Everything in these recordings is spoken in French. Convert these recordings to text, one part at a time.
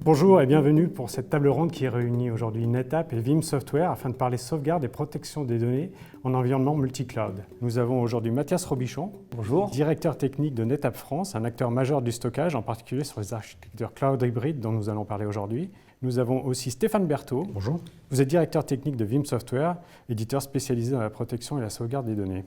Bonjour et bienvenue pour cette table ronde qui réunit aujourd'hui NetApp et Veeam Software afin de parler sauvegarde et protection des données en environnement multi-cloud. Nous avons aujourd'hui Mathias Robichon, bonjour, directeur technique de NetApp France, un acteur majeur du stockage, en particulier sur les architectures cloud hybrides dont nous allons parler aujourd'hui. Nous avons aussi Stéphane Berthaud. Bonjour. Vous êtes directeur technique de Veeam Software, éditeur spécialisé dans la protection et la sauvegarde des données.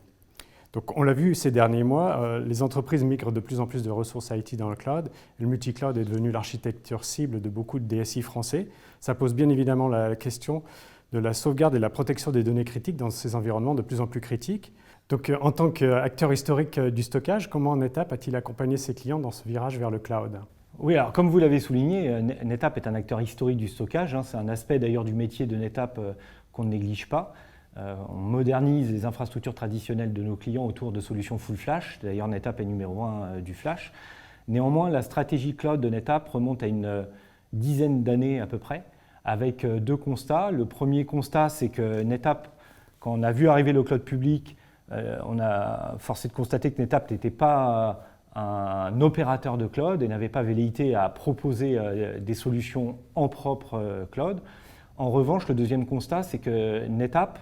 Donc, on l'a vu ces derniers mois, les entreprises migrent de plus en plus de ressources IT dans le cloud. Le multi-cloud est devenu l'architecture cible de beaucoup de DSI français. Ça pose bien évidemment la question de la sauvegarde et la protection des données critiques dans ces environnements de plus en plus critiques. Donc, en tant qu'acteur historique du stockage, comment NetApp a-t-il accompagné ses clients dans ce virage vers le cloud ? Oui, alors comme vous l'avez souligné, NetApp est un acteur historique du stockage. C'est un aspect d'ailleurs du métier de NetApp qu'on ne néglige pas. On modernise les infrastructures traditionnelles de nos clients autour de solutions full flash. D'ailleurs, NetApp est numéro 1 du flash. Néanmoins, la stratégie cloud de NetApp remonte à une dizaine d'années à peu près, avec deux constats. Le premier constat, c'est que NetApp, quand on a vu arriver le cloud public, on a forcé de constater que NetApp n'était pas un opérateur de cloud et n'avait pas velléité à proposer des solutions en propre cloud. En revanche, le deuxième constat, c'est que NetApp,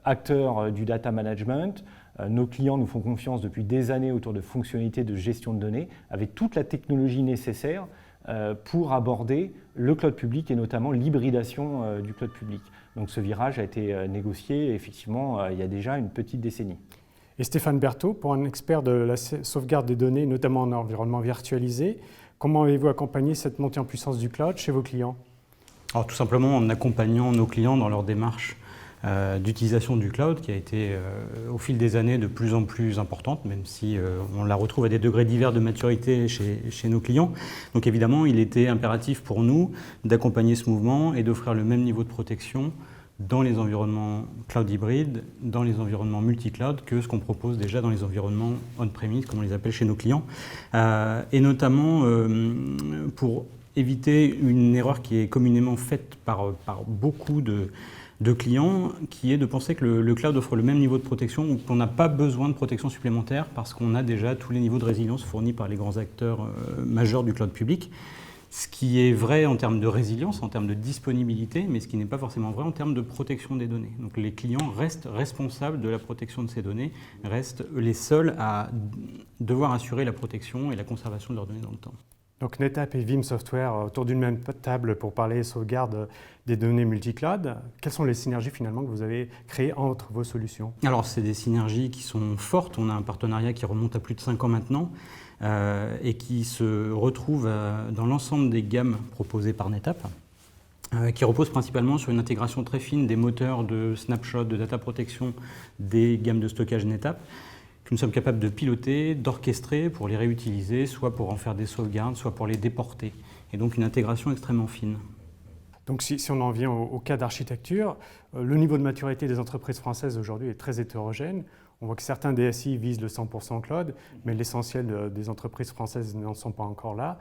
acteur du data management, nos clients nous font confiance depuis des années autour de fonctionnalités de gestion de données, avec toute la technologie nécessaire pour aborder le cloud public et notamment l'hybridation du cloud public. Donc ce virage a été négocié effectivement il y a déjà une petite décennie. Et Stéphane Berthaud, pour un expert de la sauvegarde des données, notamment en environnement virtualisé, comment avez-vous accompagné cette montée en puissance du cloud chez vos clients ? Alors tout simplement en accompagnant nos clients dans leur démarche d'utilisation du cloud qui a été au fil des années de plus en plus importante, même si on la retrouve à des degrés divers de maturité chez nos clients. Donc évidemment, il était impératif pour nous d'accompagner ce mouvement et d'offrir le même niveau de protection dans les environnements cloud hybrides, dans les environnements multi-cloud que ce qu'on propose déjà dans les environnements on-premise, comme on les appelle chez nos clients. Et notamment pour éviter une erreur qui est communément faite par beaucoup de clients, qui est de penser que le cloud offre le même niveau de protection ou qu'on n'a pas besoin de protection supplémentaire parce qu'on a déjà tous les niveaux de résilience fournis par les grands acteurs majeurs du cloud public. Ce qui est vrai en termes de résilience, en termes de disponibilité, mais ce qui n'est pas forcément vrai en termes de protection des données. Donc les clients restent responsables de la protection de ces données, restent les seuls à devoir assurer la protection et la conservation de leurs données dans le temps. Donc NetApp et Veeam Software autour d'une même table pour parler sauvegarde des données multi-cloud. Quelles sont les synergies finalement que vous avez créées entre vos solutions ? Alors c'est des synergies qui sont fortes. On a un partenariat qui remonte à plus de 5 ans maintenant et qui se retrouve dans l'ensemble des gammes proposées par NetApp, qui repose principalement sur une intégration très fine des moteurs de snapshot, de data protection des gammes de stockage NetApp, que nous sommes capables de piloter, d'orchestrer pour les réutiliser, soit pour en faire des sauvegardes, soit pour les déporter. Et donc une intégration extrêmement fine. Donc si on en vient au cas d'architecture, le niveau de maturité des entreprises françaises aujourd'hui est très hétérogène. On voit que certains DSI visent le 100% cloud, mais l'essentiel des entreprises françaises n'en sont pas encore là.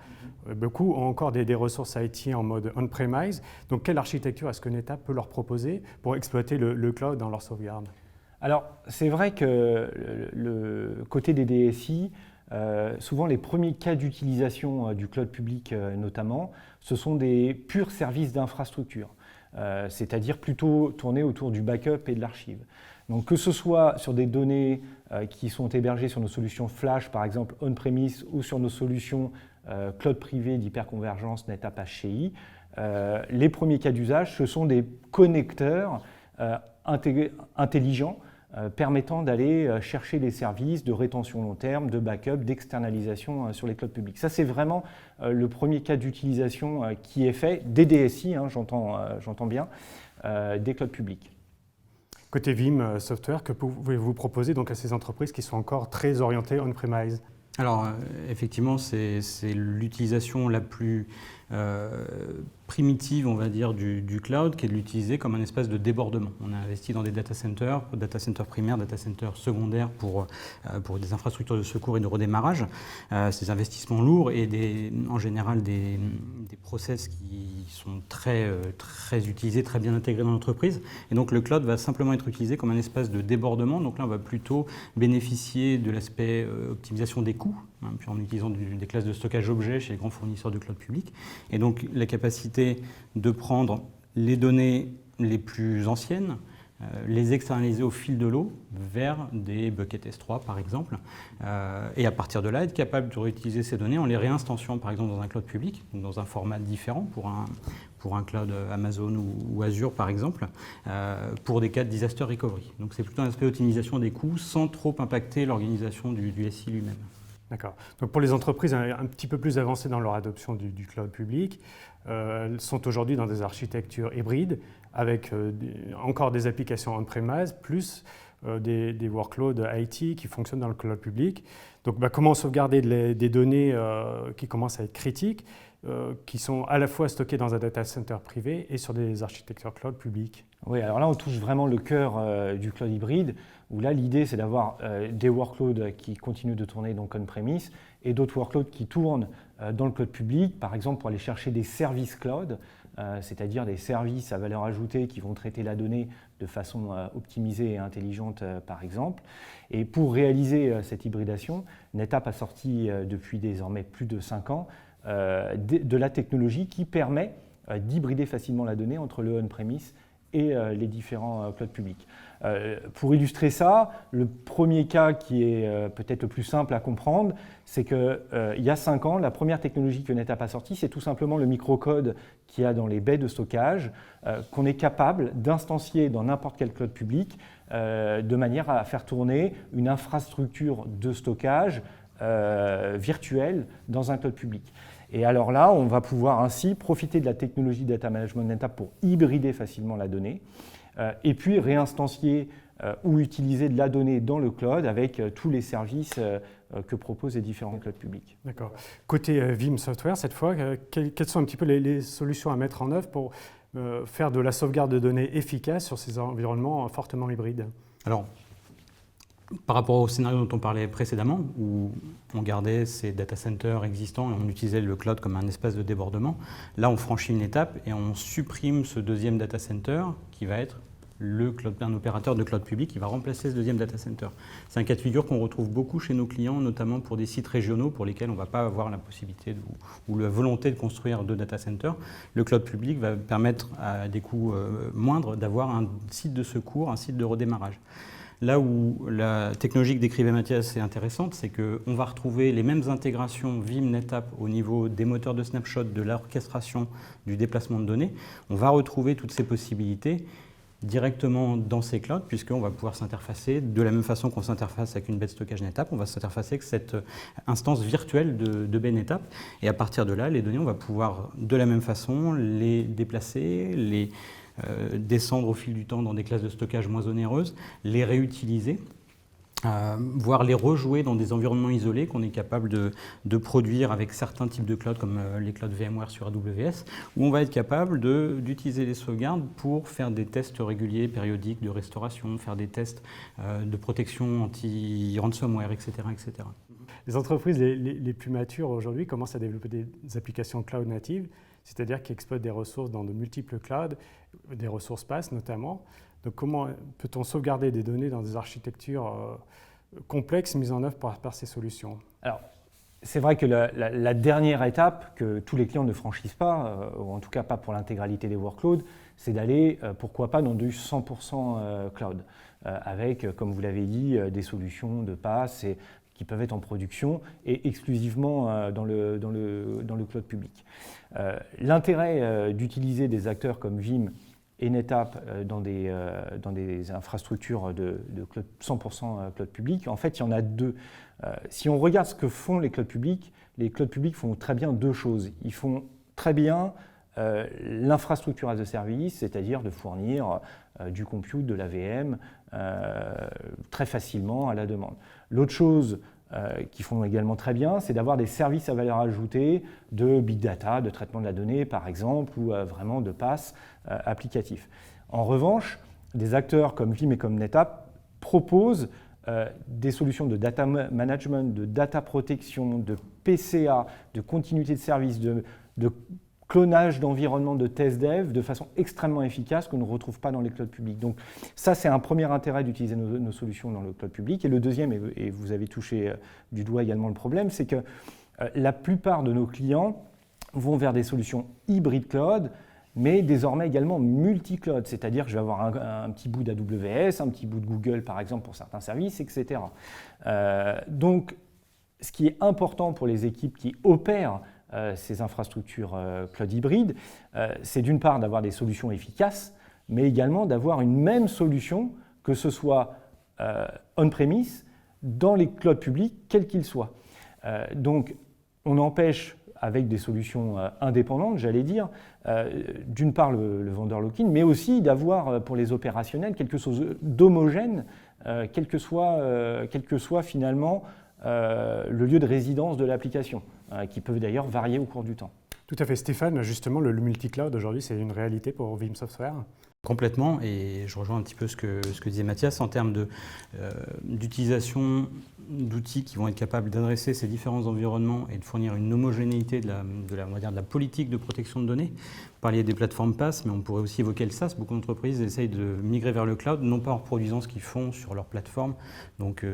Beaucoup ont encore des ressources IT en mode on-premise. Donc quelle architecture est-ce que NetApp peut leur proposer pour exploiter le cloud dans leur sauvegarde ? Alors, c'est vrai que le côté des DSI, souvent les premiers cas d'utilisation du cloud public notamment, ce sont des purs services d'infrastructure, c'est-à-dire plutôt tournés autour du backup et de l'archive. Donc que ce soit sur des données qui sont hébergées sur nos solutions flash, par exemple on-premise, ou sur nos solutions cloud privé d'hyperconvergence NetApp HCI, les premiers cas d'usage, ce sont des connecteurs intelligents permettant d'aller chercher des services de rétention long terme, de backup, d'externalisation sur les clouds publics. Ça, c'est vraiment le premier cas d'utilisation qui est fait des DSI, j'entends bien, des clouds publics. Côté Veeam Software, que pouvez-vous proposer donc à ces entreprises qui sont encore très orientées on-premise ? Alors, effectivement, c'est l'utilisation la plus primitive, on va dire, du cloud, qui est de l'utiliser comme un espace de débordement. On a investi dans des data centers primaires, data centers secondaires pour des infrastructures de secours et de redémarrage. Ces investissements lourds et en général des process qui sont très utilisés, très bien intégrés dans l'entreprise. Et donc le cloud va simplement être utilisé comme un espace de débordement. Donc là, on va plutôt bénéficier de l'aspect optimisation des coûts, puis en utilisant des classes de stockage objets chez les grands fournisseurs de cloud public. Et donc la capacité de prendre les données les plus anciennes, les externaliser au fil de l'eau vers des buckets S3 par exemple, et à partir de là être capable de réutiliser ces données en les réinstanciant par exemple dans un cloud public, dans un format différent pour un cloud Amazon ou Azure par exemple, pour des cas de disaster recovery. Donc c'est plutôt un aspect d'optimisation des coûts sans trop impacter l'organisation du SI lui-même. D'accord. Donc pour les entreprises un petit peu plus avancées dans leur adoption du cloud public, elles sont aujourd'hui dans des architectures hybrides avec encore des applications on-premise plus des workloads IT qui fonctionnent dans le cloud public. Donc comment sauvegarder des données qui commencent à être critiques, qui sont à la fois stockées dans un data center privé et sur des architectures cloud publiques? Oui, alors là on touche vraiment le cœur du cloud hybride, où là l'idée c'est d'avoir des workloads qui continuent de tourner donc on-premise et d'autres workloads qui tournent dans le cloud public, par exemple pour aller chercher des services cloud, c'est-à-dire des services à valeur ajoutée qui vont traiter la donnée de façon optimisée et intelligente par exemple. Et pour réaliser cette hybridation, NetApp a sorti depuis désormais plus de 5 ans de la technologie qui permet d'hybrider facilement la donnée entre le on-premise et les différents clouds publics. Pour illustrer ça, le premier cas qui est peut-être le plus simple à comprendre, c'est qu'il y a 5 ans, la première technologie que NetApp a sortie, c'est tout simplement le microcode qu'il y a dans les baies de stockage, qu'on est capable d'instancier dans n'importe quel cloud public, de manière à faire tourner une infrastructure de stockage virtuelle dans un cloud public. Et alors là, on va pouvoir ainsi profiter de la technologie Data Management NetApp pour hybrider facilement la donnée et puis réinstancier ou utiliser de la donnée dans le cloud avec tous les services que proposent les différents clouds publics. D'accord. Côté Veeam Software, cette fois, quelles sont un petit peu les solutions à mettre en œuvre pour faire de la sauvegarde de données efficace sur ces environnements fortement hybrides? Alors, par rapport au scénario dont on parlait précédemment, où on gardait ces data centers existants et on utilisait le cloud comme un espace de débordement, là on franchit une étape et on supprime ce deuxième data center qui va être un opérateur de cloud public qui va remplacer ce deuxième data center. C'est un cas de figure qu'on retrouve beaucoup chez nos clients, notamment pour des sites régionaux pour lesquels on ne va pas avoir la possibilité ou la volonté de construire 2 data centers. Le cloud public va permettre à des coûts moindres d'avoir un site de secours, un site de redémarrage. Là où la technologie que décrivait Mathias est intéressante, c'est qu'on va retrouver les mêmes intégrations Veeam NetApp au niveau des moteurs de snapshot, de l'orchestration, du déplacement de données. On va retrouver toutes ces possibilités directement dans ces clouds, puisqu'on va pouvoir s'interfacer de la même façon qu'on s'interface avec une baie de stockage NetApp, on va s'interfacer avec cette instance virtuelle de baie NetApp. Et à partir de là, les données, on va pouvoir de la même façon les déplacer, les descendre au fil du temps dans des classes de stockage moins onéreuses, les réutiliser, voire les rejouer dans des environnements isolés qu'on est capable de produire avec certains types de clouds comme les clouds VMware sur AWS, où on va être capable d'utiliser les sauvegardes pour faire des tests réguliers, périodiques de restauration, faire des tests de protection anti-ransomware, etc., etc. Les entreprises les plus matures aujourd'hui commencent à développer des applications cloud natives, c'est-à-dire qui exploitent des ressources dans de multiples clouds, des ressources PaaS notamment. Donc comment peut-on sauvegarder des données dans des architectures complexes mises en œuvre par ces solutions? Alors, c'est vrai que la dernière étape que tous les clients ne franchissent pas, ou en tout cas pas pour l'intégralité des workloads, c'est d'aller, pourquoi pas, dans du 100% cloud, avec, comme vous l'avez dit, des solutions de PaaS qui peuvent être en production et exclusivement dans le cloud public. L'intérêt d'utiliser des acteurs comme Veeam et NetApp dans des infrastructures de 100% cloud public, en fait, il y en a 2. Si on regarde ce que font les clouds publics font très bien 2 choses. Ils font très bien l'infrastructure as a service, c'est-à-dire de fournir du compute, de la VM, très facilement à la demande. L'autre chose qui font également très bien, c'est d'avoir des services à valeur ajoutée de big data, de traitement de la donnée par exemple, ou vraiment de PaaS applicatifs. En revanche, des acteurs comme Veeam et comme NetApp proposent des solutions de data management, de data protection, de PCA, de continuité de service, de clonage d'environnement de test dev de façon extrêmement efficace qu'on ne retrouve pas dans les clouds publics. Donc ça, c'est un premier intérêt d'utiliser nos solutions dans le cloud public. Et le deuxième, et vous avez touché du doigt également le problème, c'est que la plupart de nos clients vont vers des solutions hybrides cloud, mais désormais également multi-cloud, c'est-à-dire que je vais avoir un petit bout d'AWS, un petit bout de Google par exemple pour certains services, etc. Donc ce qui est important pour les équipes qui opèrent ces infrastructures cloud hybrides, c'est d'une part d'avoir des solutions efficaces, mais également d'avoir une même solution, que ce soit on-premise, dans les clouds publics, quels qu'ils soient. Donc, on empêche, avec des solutions indépendantes, j'allais dire, d'une part le vendeur lock-in, mais aussi d'avoir pour les opérationnels quelque chose d'homogène, quel que soit finalement le lieu de résidence de l'application, qui peuvent d'ailleurs varier au cours du temps. Tout à fait. Stéphane, justement, le multi-cloud aujourd'hui, c'est une réalité pour Veeam Software? Complètement, et je rejoins un petit peu ce que disait Mathias en termes d'utilisation d'outils qui vont être capables d'adresser ces différents environnements et de fournir une homogénéité de la politique de protection de données. Vous parliez des plateformes PaaS, mais on pourrait aussi évoquer le SaaS. Beaucoup d'entreprises essayent de migrer vers le cloud, non pas en reproduisant ce qu'ils font sur leur plateforme, donc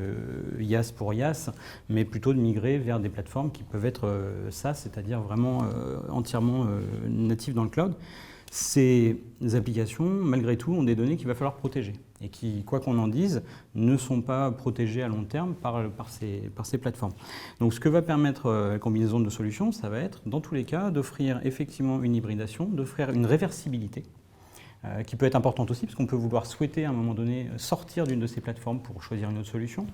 IaaS pour IaaS, mais plutôt de migrer vers des plateformes qui peuvent être SaaS, c'est-à-dire vraiment entièrement natives dans le cloud. Ces applications, malgré tout, ont des données qu'il va falloir protéger et qui, quoi qu'on en dise, ne sont pas protégées à long terme par ces plateformes. Donc ce que va permettre la combinaison de solutions, ça va être, dans tous les cas, d'offrir effectivement une hybridation, d'offrir une réversibilité, qui peut être importante aussi, parce qu'on peut vouloir souhaiter à un moment donné sortir d'une de ces plateformes pour choisir une autre solution,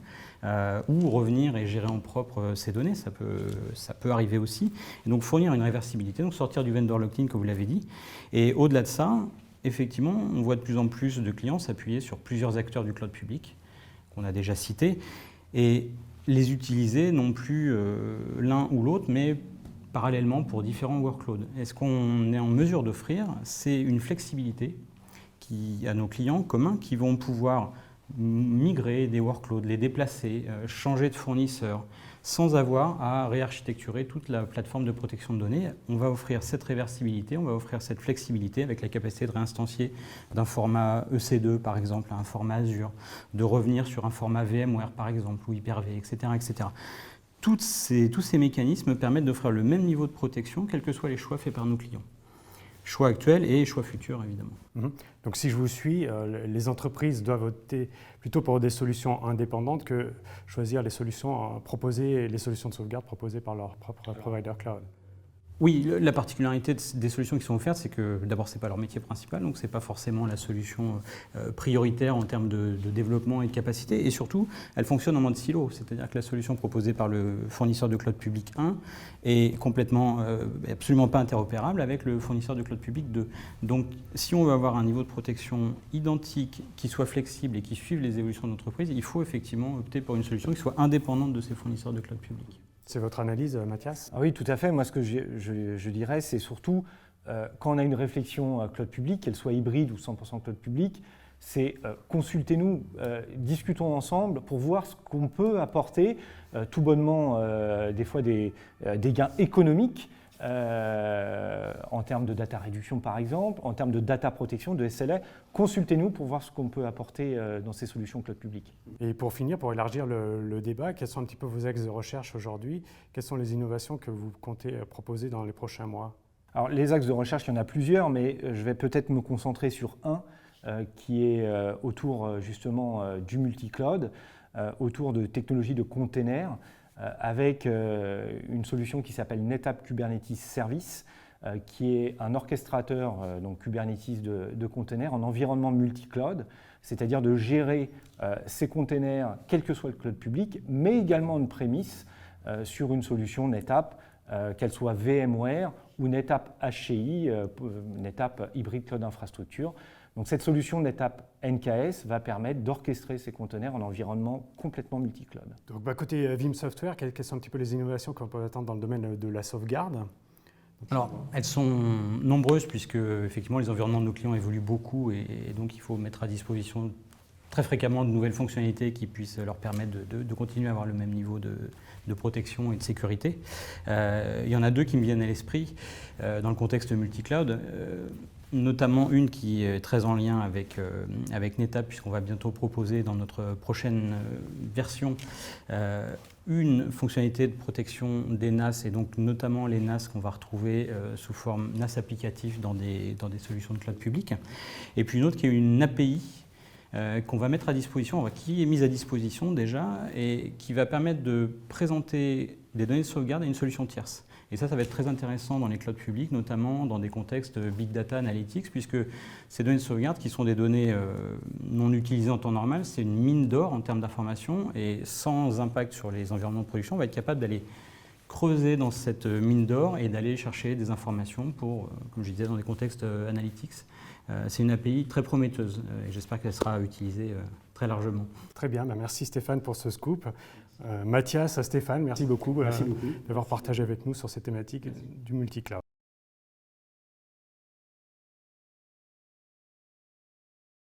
ou revenir et gérer en propre ces données, ça peut arriver aussi. Et donc fournir une réversibilité, donc sortir du vendor lock-in, comme vous l'avez dit. Et au-delà de ça, effectivement, on voit de plus en plus de clients s'appuyer sur plusieurs acteurs du cloud public, qu'on a déjà cités, et les utiliser non plus l'un ou l'autre, mais parallèlement pour différents workloads. Et ce qu'on est en mesure d'offrir, c'est une flexibilité à nos clients communs qui vont pouvoir migrer des workloads, les déplacer, changer de fournisseur, sans avoir à réarchitecturer toute la plateforme de protection de données. On va offrir cette réversibilité, on va offrir cette flexibilité avec la capacité de réinstancier d'un format EC2 par exemple à un format Azure, de revenir sur un format VMware par exemple ou Hyper-V, etc., etc. Tous ces mécanismes permettent d'offrir le même niveau de protection, quels que soient les choix faits par nos clients. Choix actuels et choix futurs, évidemment. Donc si je vous suis, les entreprises doivent opter plutôt pour des solutions indépendantes que choisir les solutions les solutions de sauvegarde proposées par leur propre provider cloud. Oui, la particularité des solutions qui sont offertes, c'est que d'abord, ce n'est pas leur métier principal, donc ce n'est pas forcément la solution prioritaire en termes de développement et de capacité. Et surtout, elles fonctionnent en mode silo, c'est-à-dire que la solution proposée par le fournisseur de cloud public 1 est absolument pas interopérable avec le fournisseur de cloud public 2. Donc, si on veut avoir un niveau de protection identique, qui soit flexible et qui suive les évolutions de l'entreprise, il faut effectivement opter pour une solution qui soit indépendante de ces fournisseurs de cloud public. C'est votre analyse, Mathias? Oui, tout à fait. Moi, ce que je dirais, c'est surtout, quand on a une réflexion cloud public, qu'elle soit hybride ou 100% cloud public, c'est consultez-nous, discutons ensemble pour voir ce qu'on peut apporter, tout bonnement, des fois des gains économiques, en termes de data réduction par exemple, en termes de data protection, de SLA. Consultez-nous pour voir ce qu'on peut apporter dans ces solutions cloud public. Et pour finir, pour élargir le débat, quels sont un petit peu vos axes de recherche aujourd'hui? Quelles sont les innovations que vous comptez proposer dans les prochains mois? Alors les axes de recherche, il y en a plusieurs, mais je vais peut-être me concentrer sur un qui est autour justement du multi-cloud, autour de technologies de containers, avec une solution qui s'appelle NetApp Kubernetes Service, qui est un orchestrateur donc Kubernetes de containers en environnement multi-cloud, c'est-à-dire de gérer ces containers, quel que soit le cloud public, mais également on-premise sur une solution NetApp, qu'elle soit VMware ou NetApp HCI, NetApp Hybrid Cloud Infrastructure. Donc cette solution NetApp NKS va permettre d'orchestrer ces conteneurs en environnement complètement multi-cloud. Donc, côté Vim Software, quelles sont un petit peu les innovations qu'on peut attendre dans le domaine de la sauvegarde? Alors, elles sont nombreuses puisque effectivement les environnements de nos clients évoluent beaucoup et donc il faut mettre à disposition très fréquemment de nouvelles fonctionnalités qui puissent leur permettre de continuer à avoir le même niveau de protection et de sécurité. Il y en a deux qui me viennent à l'esprit dans le contexte multi-cloud, notamment une qui est très en lien avec NetApp puisqu'on va bientôt proposer dans notre prochaine version une fonctionnalité de protection des NAS et donc notamment les NAS qu'on va retrouver sous forme NAS applicatif dans des solutions de cloud public. Et puis une autre qui est une API qu'on va mettre à disposition, qui est mise à disposition déjà et qui va permettre de présenter des données de sauvegarde à une solution tierce. Et ça va être très intéressant dans les clouds publics, notamment dans des contextes Big Data Analytics, puisque ces données de sauvegarde, qui sont des données non utilisées en temps normal, c'est une mine d'or en termes d'information, et sans impact sur les environnements de production, on va être capable d'aller creuser dans cette mine d'or et d'aller chercher des informations pour, comme je disais, dans des contextes analytics. C'est une API très prometteuse et j'espère qu'elle sera utilisée très largement. Très bien, merci Stéphane pour ce scoop. Mathias, Stéphane, merci beaucoup, d'avoir partagé avec nous sur ces thématiques du multi-cloud.